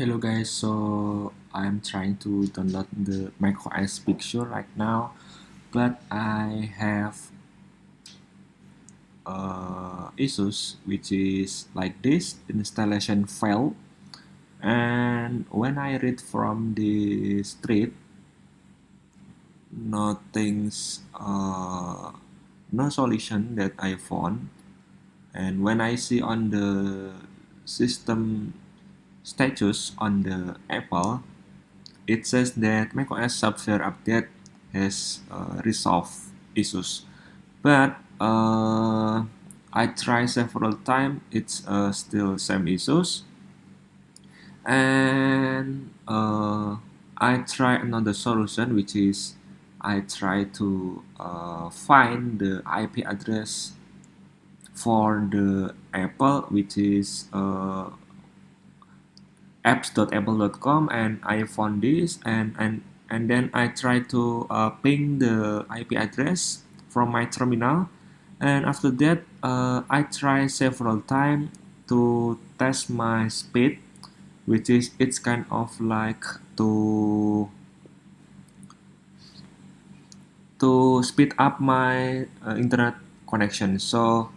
Hello guys, so I'm trying to download the macOS Big Sur right now, but I have issues which is like this: installation failed, and when I read from the street, nothing's no solution that I found, and when I see on the system status on the Apple, it says that macOS software update has resolved issues, but I try several times. It's still same issues, and I try another solution, which is I try to find the IP address for the Apple, which is apps.apple.com, and I found this, and then I try to ping the IP address from my terminal, and after that I try several times to test my speed, which is it's kind of like to speed up my internet connection. So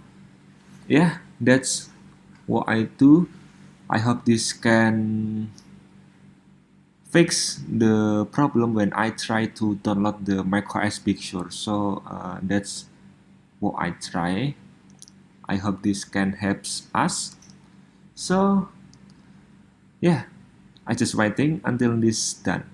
yeah, that's what I do. I hope this can fix the problem when I try to download the macOS Big Sur. So that's what I try. I hope this can help us. So yeah, I just waiting until this done.